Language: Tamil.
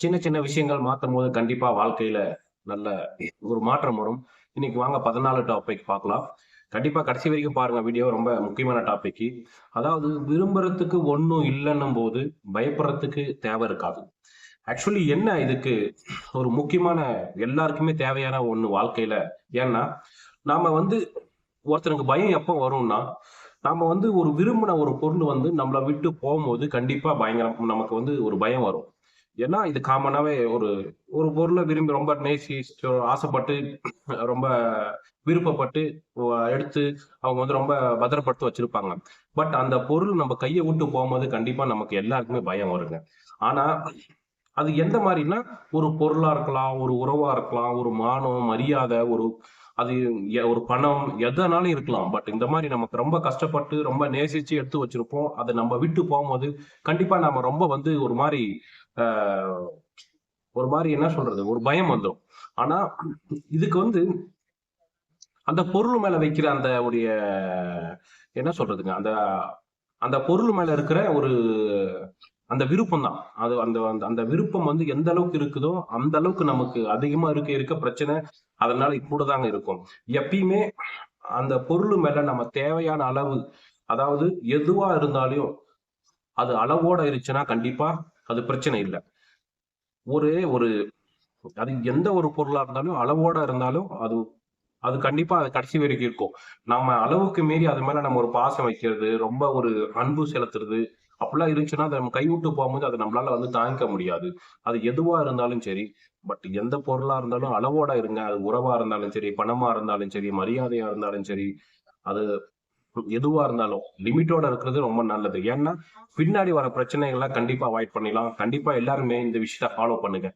சின்ன சின்ன விஷயங்கள் மாத்தும் போது கண்டிப்பா வாழ்க்கையில நல்ல ஒரு மாற்றம் வரும். இன்னைக்கு வாங்க 14 டாபிக் பார்க்கலாம். கண்டிப்பா கடைசி வரைக்கும் பாருங்க வீடியோ ரொம்ப முக்கியமான டாபிக். அதாவது விரும்புறதுக்கு ஒண்ணும் இல்லன்னும் போது பயப்படுறதுக்கு தேவை இருக்காது. ஆக்சுவலி என்ன இதுக்கு ஒரு முக்கியமான எல்லாருக்குமே தேவையான ஒண்ணு வாழ்க்கையில. ஏன்னா, நாம வந்து ஒருத்தனுக்கு பயம் எப்போ வரும்னா, நாம வந்து ஒரு விரும்பின ஒரு பொருள் வந்து நம்மள விட்டு போகும்போது கண்டிப்பா பயங்கரம் நமக்கு வந்து ஒரு பயம் வரும். ஏன்னா, இது காமனாவே ஒரு ஒரு பொருள விரும்பி ரொம்ப நேசிச்சு ஆசைப்பட்டு ரொம்ப விருப்பப்பட்டு எடுத்து அவங்க வந்து ரொம்ப பத்திரப்படுத்தி வச்சிருப்பாங்க. பட் அந்த பொருள் நம்ம கைய விட்டு போகும்போது கண்டிப்பா நமக்கு எல்லாருக்குமே பயம் வருங்க. ஆனா, அது எந்த மாரின்னா, ஒரு பொருளா இருக்கலாம், ஒரு உறவா இருக்கலாம், ஒரு மானம், மரியாதை, அது ஒரு பணம் எதனாலும் இருக்கலாம். பட் இந்த மாரி நமக்கு ரொம்ப கஷ்டப்பட்டு, ரொம்ப நேசிச்சு எடுத்து வச்சிருப்போம். அத நம்ம விட்டு போம்போது, கண்டிப்பா நாம ரொம்ப வந்து ஒரு மாரி அ ஒரு மாரி என்ன சொல்றது? ஒரு பயம் வந்துரும். ஆனா, இதுக்கு வந்து அந்த பொருள் மேல வைக்கிற அந்த உடைய என்ன சொல்றதுங்க? அந்த அந்த பொருள் மேல இருக்கிற ஒரு அந்த விருப்பம் தான். அது அந்த அந்த அந்த விருப்பம் வந்து எந்த அளவுக்கு இருக்குதோ, அந்த அளவுக்கு நமக்கு அதிகமா இருக்க இருக்க பிரச்சனை, அதனால கூட தாங்க இருக்கும். எப்பயுமே அந்த பொருள் மேல நம்ம தேவையான அளவு, அதாவது எதுவா இருந்தாலும், அது அளவோட இருந்துச்சுன்னா கண்டிப்பா அது பிரச்சனை இல்ல. ஒரே ஒரு அது எந்த ஒரு பொருளா இருந்தாலும், அளவோட இருந்தாலும், அது அது கண்டிப்பா அது கடைசி வரைக்கும் இருக்கும். நம்ம அளவுக்கு மீறி அது மேல நம்ம ஒரு பாசம் வைக்கிறது, ரொம்ப ஒரு அன்பு செலுத்துறது, அப்படிலாம் இருந்துச்சுன்னா, அத நம்ம கைவிட்டு போகும்போது அத நம்மளால வந்து தாங்கிக்க முடியாது. அது எதுவா இருந்தாலும் சரி, பட் எந்த பொருளா இருந்தாலும் அளவோட இருங்க. அது உறவா இருந்தாலும் சரி, பணமா இருந்தாலும் சரி, மரியாதையா இருந்தாலும் சரி, அது எதுவா இருந்தாலும் லிமிட்டோட இருக்கிறது ரொம்ப நல்லது. ஏன்னா, பின்னாடி வர பிரச்சனைகள கண்டிப்பா அவாய்ட் பண்ணிடலாம். கண்டிப்பா எல்லாருமே இந்த விஷயத்த ஃபாலோ பண்ணுங்க.